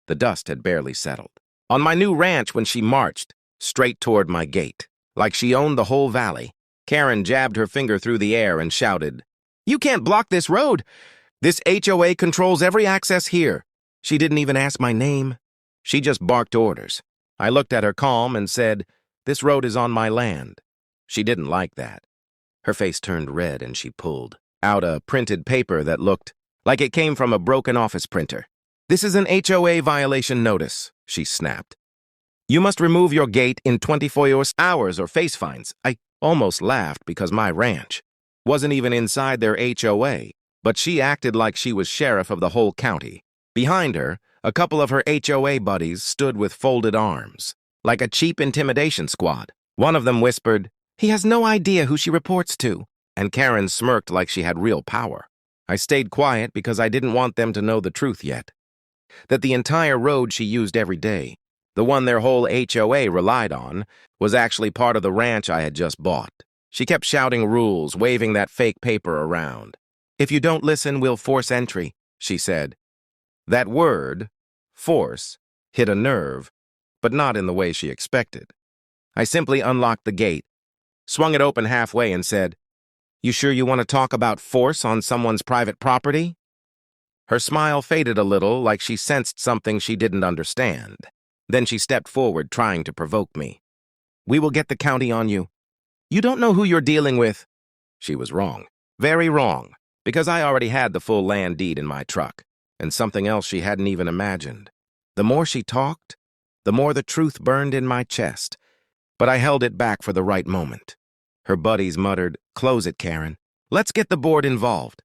The dust had barely settled. On my new ranch when she marched, straight toward my gate, like she owned the whole valley, Karen jabbed her finger through the air and shouted, "You can't block this road! This HOA controls every access here." She didn't even ask my name. She just barked orders. I looked at her calm and said, "This road is on my land." She didn't like that. Her face turned red and she pulled out a printed paper that looked like it came from a broken office printer. "This is an HOA violation notice," she snapped. "You must remove your gate in 24 hours or face fines." I almost laughed because my ranch wasn't even inside their HOA, but she acted like she was sheriff of the whole county. Behind her, a couple of her HOA buddies stood with folded arms, like a cheap intimidation squad. One of them whispered, "He has no idea who she reports to," and Karen smirked like she had real power. I stayed quiet because I didn't want them to know the truth yet. That the entire road she used every day, the one their whole HOA relied on, was actually part of the ranch I had just bought. She kept shouting rules, waving that fake paper around. "If you don't listen, we'll force entry," she said. That word, force, hit a nerve, but not in the way she expected. I simply unlocked the gate, swung it open halfway and said, "You sure you want to talk about force on someone's private property?" Her smile faded a little, like she sensed something she didn't understand. Then she stepped forward, trying to provoke me. "We will get the county on you. You don't know who you're dealing with." She was wrong. Very wrong, because I already had the full land deed in my truck, and something else she hadn't even imagined. The more she talked, the more the truth burned in my chest, but I held it back for the right moment. Her buddies muttered, "Close it, Karen. Let's get the board involved."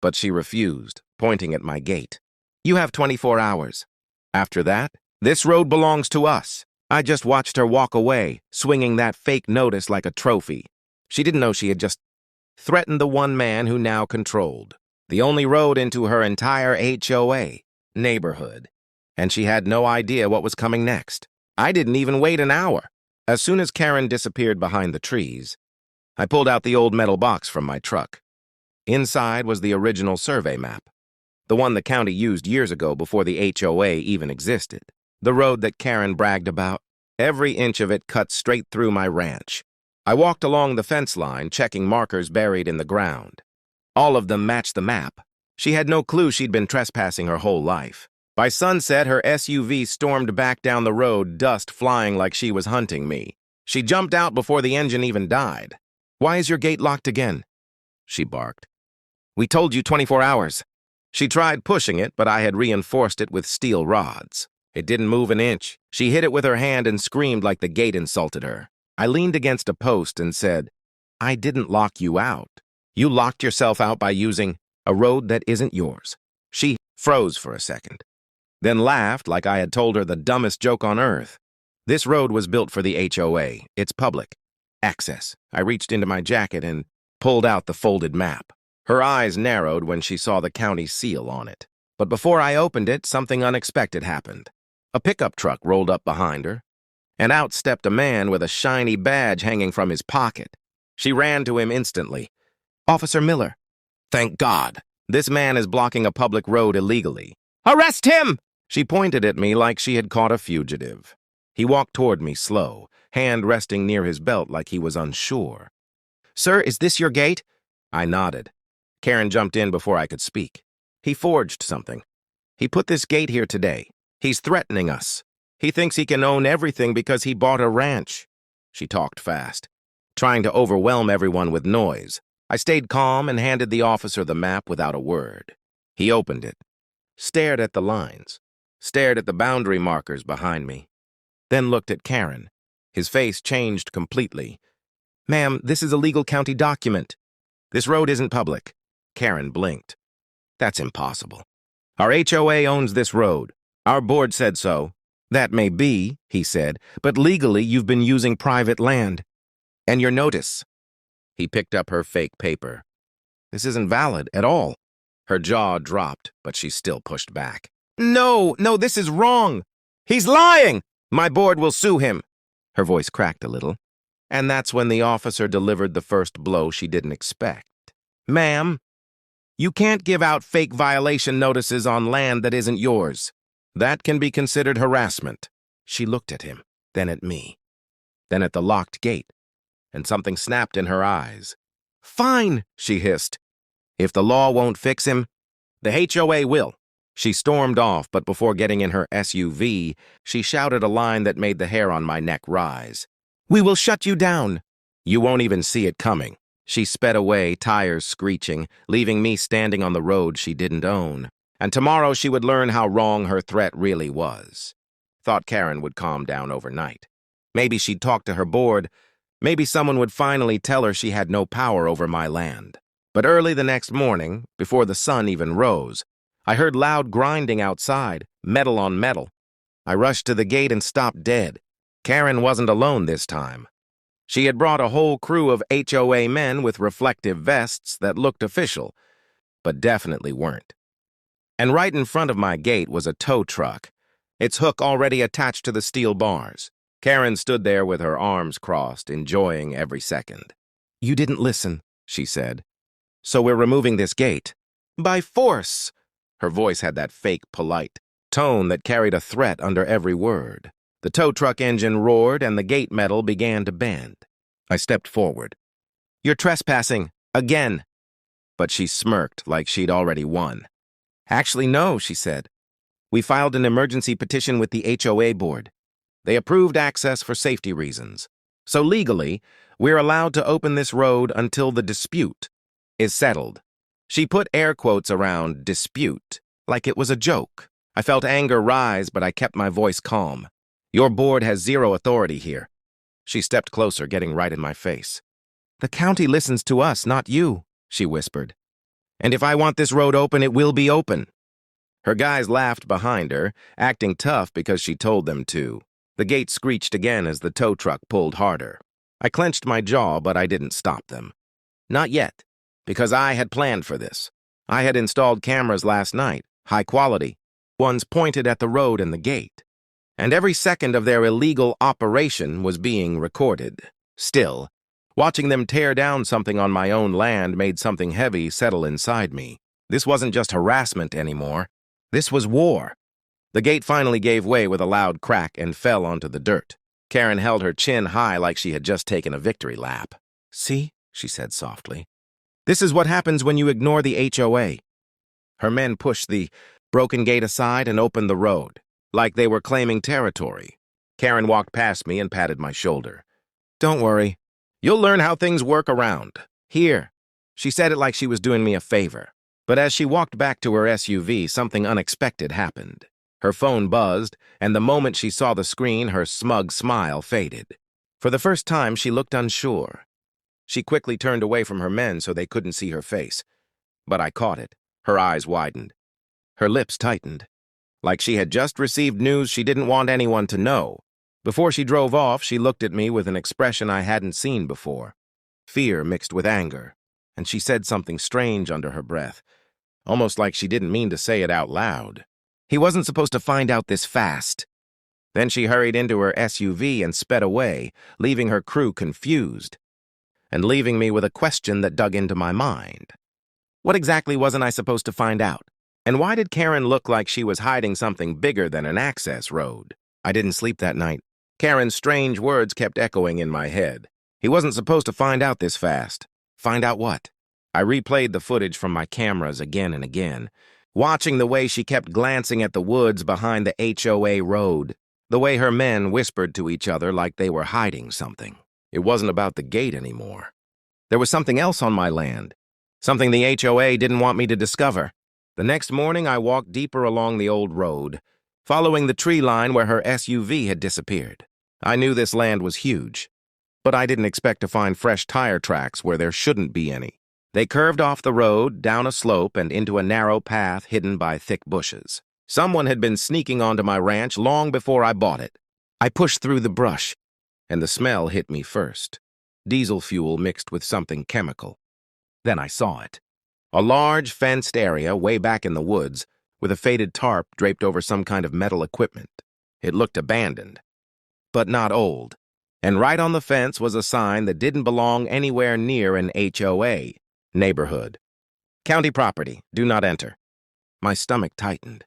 But she refused, pointing at my gate. "You have 24 hours. After that, this road belongs to us." I just watched her walk away, swinging that fake notice like a trophy. She didn't know she had just threatened the one man who now controlled the only road into her entire HOA neighborhood, and she had no idea what was coming next. I didn't even wait an hour. As soon as Karen disappeared behind the trees, I pulled out the old metal box from my truck. Inside was the original survey map, the one the county used years ago before the HOA even existed. The road that Karen bragged about, every inch of it cut straight through my ranch. I walked along the fence line, checking markers buried in the ground. All of them matched the map. She had no clue she'd been trespassing her whole life. By sunset, her SUV stormed back down the road, dust flying like she was hunting me. She jumped out before the engine even died. "Why is your gate locked again?" she barked. "We told you 24 hours. She tried pushing it, but I had reinforced it with steel rods. It didn't move an inch. She hit it with her hand and screamed like the gate insulted her. I leaned against a post and said, "I didn't lock you out. You locked yourself out by using a road that isn't yours." She froze for a second, then laughed like I had told her the dumbest joke on earth. "This road was built for the HOA. It's public access." I reached into my jacket and pulled out the folded map. Her eyes narrowed when she saw the county seal on it. But before I opened it, something unexpected happened. A pickup truck rolled up behind her, and out stepped a man with a shiny badge hanging from his pocket. She ran to him instantly. "Officer Miller." "Thank God. This man is blocking a public road illegally." "Arrest him!" She pointed at me like she had caught a fugitive. He walked toward me slow, hand resting near his belt like he was unsure. "Sir, is this your gate?" I nodded. Karen jumped in before I could speak. "He forged something. He put this gate here today. He's threatening us. He thinks he can own everything because he bought a ranch." She talked fast, trying to overwhelm everyone with noise. I stayed calm and handed the officer the map without a word. He opened it, stared at the lines, stared at the boundary markers behind me, then looked at Karen. His face changed completely. "Ma'am, this is a legal county document. This road isn't public." Karen blinked. "That's impossible. Our HOA owns this road. Our board said so." "That may be," he said, "but legally you've been using private land. And your notice." He picked up her fake paper. "This isn't valid at all." Her jaw dropped, but she still pushed back. No, this is wrong. He's lying. My board will sue him." Her voice cracked a little, and that's when the officer delivered the first blow she didn't expect. "Ma'am, you can't give out fake violation notices on land that isn't yours. That can be considered harassment. She looked at him, then at me, then at the locked gate, and something snapped in her eyes. Fine, she hissed. If the law won't fix him, the HOA will. She stormed off, but before getting in her SUV, she shouted a line that made the hair on my neck rise. We will shut you down. You won't even see it coming. She sped away, tires screeching, leaving me standing on the road she didn't own. And tomorrow she would learn how wrong her threat really was. Thought Karen would calm down overnight. Maybe she'd talk to her board. Maybe someone would finally tell her she had no power over my land. But early the next morning, before the sun even rose, I heard loud grinding outside, metal on metal. I rushed to the gate and stopped dead. Karen wasn't alone this time. She had brought a whole crew of HOA men with reflective vests that looked official, but definitely weren't. And right in front of my gate was a tow truck, its hook already attached to the steel bars. Karen stood there with her arms crossed, enjoying every second. You didn't listen, she said. So we're removing this gate. By force! Her voice had that fake, polite tone that carried a threat under every word. The tow truck engine roared and the gate metal began to bend. I stepped forward. You're trespassing, again. But she smirked like she'd already won. Actually, no, she said. We filed an emergency petition with the HOA board. They approved access for safety reasons. So legally, we're allowed to open this road until the dispute is settled. She put air quotes around dispute, like it was a joke. I felt anger rise, but I kept my voice calm. Your board has zero authority here. She stepped closer, getting right in my face. The county listens to us, not you, she whispered. And if I want this road open, it will be open. Her guys laughed behind her, acting tough because she told them to. The gate screeched again as the tow truck pulled harder. I clenched my jaw, but I didn't stop them. Not yet, because I had planned for this. I had installed cameras last night, high quality, ones pointed at the road and the gate. And every second of their illegal operation was being recorded. Still, watching them tear down something on my own land made something heavy settle inside me. This wasn't just harassment anymore. This was war. The gate finally gave way with a loud crack and fell onto the dirt. Karen held her chin high like she had just taken a victory lap. See, she said softly. This is what happens when you ignore the HOA. Her men pushed the broken gate aside and opened the road, like they were claiming territory. Karen walked past me and patted my shoulder. Don't worry. You'll learn how things work around. Here. She said it like she was doing me a favor. But as she walked back to her SUV, something unexpected happened. Her phone buzzed, and the moment she saw the screen, her smug smile faded. For the first time, she looked unsure. She quickly turned away from her men so they couldn't see her face. But I caught it. Her eyes widened. Her lips tightened, like she had just received news she didn't want anyone to know. Before she drove off, she looked at me with an expression I hadn't seen before. Fear mixed with anger, and she said something strange under her breath, almost like she didn't mean to say it out loud. He wasn't supposed to find out this fast. Then she hurried into her SUV and sped away, leaving her crew confused, and leaving me with a question that dug into my mind. What exactly wasn't I supposed to find out? And why did Karen look like she was hiding something bigger than an access road? I didn't sleep that night. Karen's strange words kept echoing in my head. He wasn't supposed to find out this fast. Find out what? I replayed the footage from my cameras again and again, watching the way she kept glancing at the woods behind the HOA road, the way her men whispered to each other like they were hiding something. It wasn't about the gate anymore. There was something else on my land, something the HOA didn't want me to discover. The next morning, I walked deeper along the old road, following the tree line where her SUV had disappeared. I knew this land was huge, but I didn't expect to find fresh tire tracks where there shouldn't be any. They curved off the road, down a slope, and into a narrow path hidden by thick bushes. Someone had been sneaking onto my ranch long before I bought it. I pushed through the brush, and the smell hit me first. Diesel fuel mixed with something chemical. Then I saw it. A large, fenced area way back in the woods, with a faded tarp draped over some kind of metal equipment. It looked abandoned, but not old. And right on the fence was a sign that didn't belong anywhere near an HOA. Neighborhood. County property. Do not enter. My stomach tightened.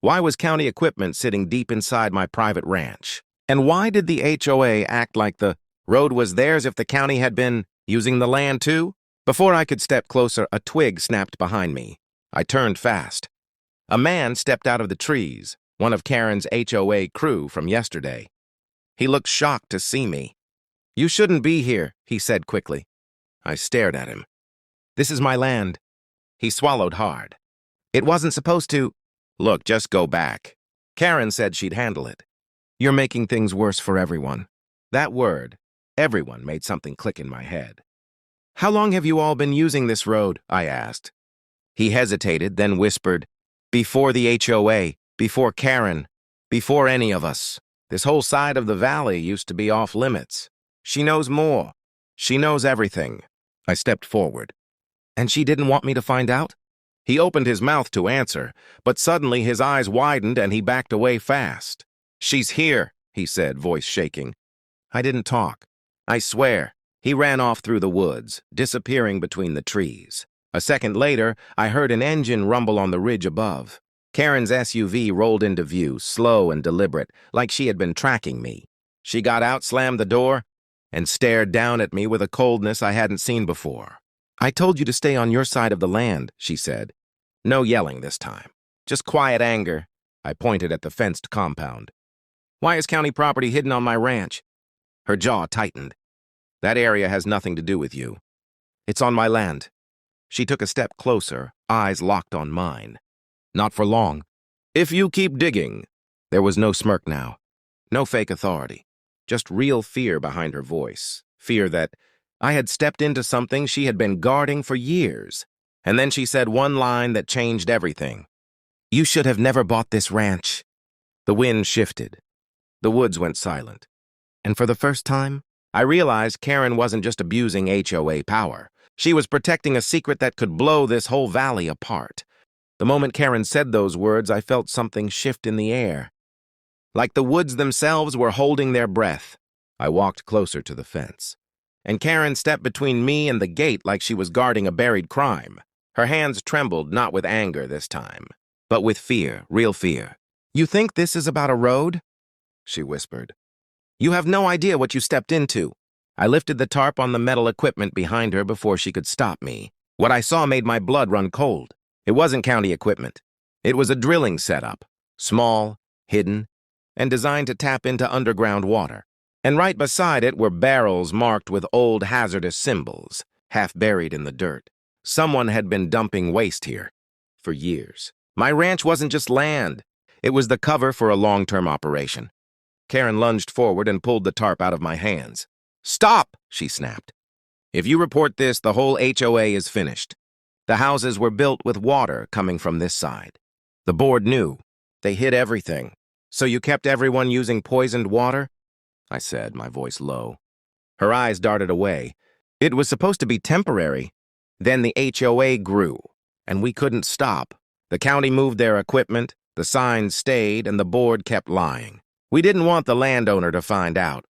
Why was county equipment sitting deep inside my private ranch? And why did the HOA act like the road was theirs if the county had been using the land too? Before I could step closer, a twig snapped behind me. I turned fast. A man stepped out of the trees, one of Karen's HOA crew from yesterday. He looked shocked to see me. "You shouldn't be here," he said quickly. I stared at him. "This is my land." He swallowed hard. "It wasn't supposed to—" "Look, just go back." Karen said she'd handle it. "You're making things worse for everyone." That word, everyone, made something click in my head. "How long have you all been using this road?" I asked. He hesitated, then whispered, "Before the HOA, before Karen, before any of us. This whole side of the valley used to be off limits. She knows more. She knows everything." I stepped forward. "And she didn't want me to find out?" He opened his mouth to answer, but suddenly his eyes widened and he backed away fast. "She's here," he said, voice shaking. I didn't talk. I swear. He ran off through the woods, disappearing between the trees. A second later, I heard an engine rumble on the ridge above. Karen's SUV rolled into view, slow and deliberate, like she had been tracking me. She got out, slammed the door, and stared down at me with a coldness I hadn't seen before. "I told you to stay on your side of the land," she said. No yelling this time. Just quiet anger. I pointed at the fenced compound. "Why is county property hidden on my ranch?" Her jaw tightened. "That area has nothing to do with you. It's on my land." She took a step closer, eyes locked on mine. "Not for long. If you keep digging." There was no smirk now. No fake authority. Just real fear behind her voice. Fear that I had stepped into something she had been guarding for years. And then she said one line that changed everything. "You should have never bought this ranch." The wind shifted. The woods went silent. And for the first time, I realized Karen wasn't just abusing HOA power. She was protecting a secret that could blow this whole valley apart. The moment Karen said those words, I felt something shift in the air. Like the woods themselves were holding their breath. I walked closer to the fence. And Karen stepped between me and the gate like she was guarding a buried crime. Her hands trembled, not with anger this time, but with fear, real fear. "You think this is about a road?" she whispered. "You have no idea what you stepped into." I lifted the tarp on the metal equipment behind her before she could stop me. What I saw made my blood run cold. It wasn't county equipment. It was a drilling setup, small, hidden, and designed to tap into underground water. And right beside it were barrels marked with old hazardous symbols, half buried in the dirt. Someone had been dumping waste here for years. My ranch wasn't just land. It was the cover for a long-term operation. Karen lunged forward and pulled the tarp out of my hands. "Stop!" she snapped. "If you report this, the whole HOA is finished." The houses were built with water coming from this side. The board knew. They hid everything. "So you kept everyone using poisoned water?" I said, my voice low. Her eyes darted away. "It was supposed to be temporary. Then the HOA grew, and we couldn't stop. The county moved their equipment, the signs stayed, and the board kept lying. We didn't want the landowner to find out.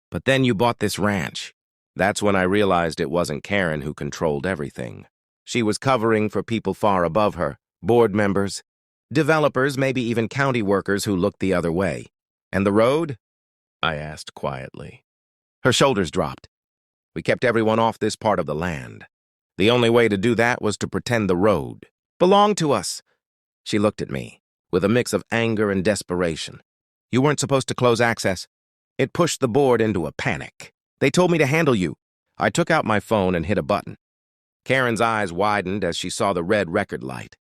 But then you bought this ranch." That's when I realized it wasn't Karen who controlled everything. She was covering for people far above her, board members, developers, maybe even county workers who looked the other way. "And the road?" I asked quietly. Her shoulders dropped. "We kept everyone off this part of the land. The only way to do that was to pretend the road belonged to us." She looked at me, with a mix of anger and desperation. "You weren't supposed to close access." It pushed the board into a panic. "They told me to handle you." I took out my phone and hit a button. Karen's eyes widened as she saw the red record light.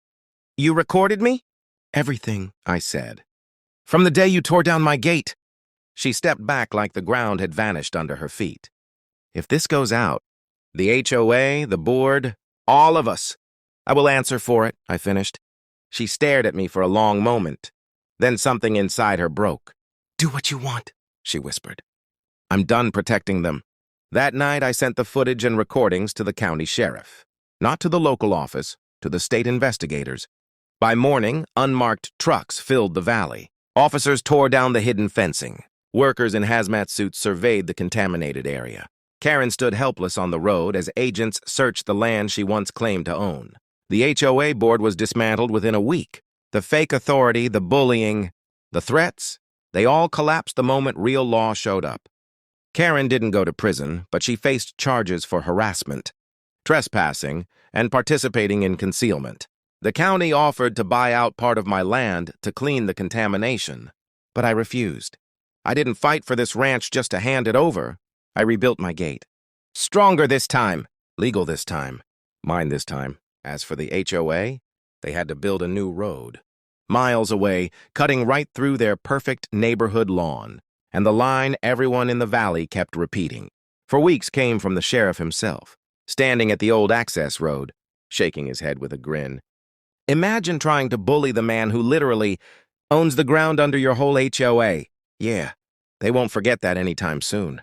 "You recorded me?" "Everything," I said. "From the day you tore down my gate." She stepped back like the ground had vanished under her feet. "If this goes out, the HOA, the board, all of us, I will answer for it," I finished. She stared at me for a long moment. Then something inside her broke. "Do what you want," she whispered. "I'm done protecting them." That night, I sent the footage and recordings to the county sheriff. Not to the local office, to the state investigators. By morning, unmarked trucks filled the valley. Officers tore down the hidden fencing. Workers in hazmat suits surveyed the contaminated area. Karen stood helpless on the road as agents searched the land she once claimed to own. The HOA board was dismantled within a week. The fake authority, the bullying, the threats, they all collapsed the moment real law showed up. Karen didn't go to prison, but she faced charges for harassment, trespassing, and participating in concealment. The county offered to buy out part of my land to clean the contamination, but I refused. I didn't fight for this ranch just to hand it over. I rebuilt my gate. Stronger this time. Legal this time. Mine this time. As for the HOA, they had to build a new road. Miles away, cutting right through their perfect neighborhood lawn, and the line everyone in the valley kept repeating. For weeks came from the sheriff himself, standing at the old access road, shaking his head with a grin. Imagine trying to bully the man who literally owns the ground under your whole HOA. Yeah, they won't forget that anytime soon.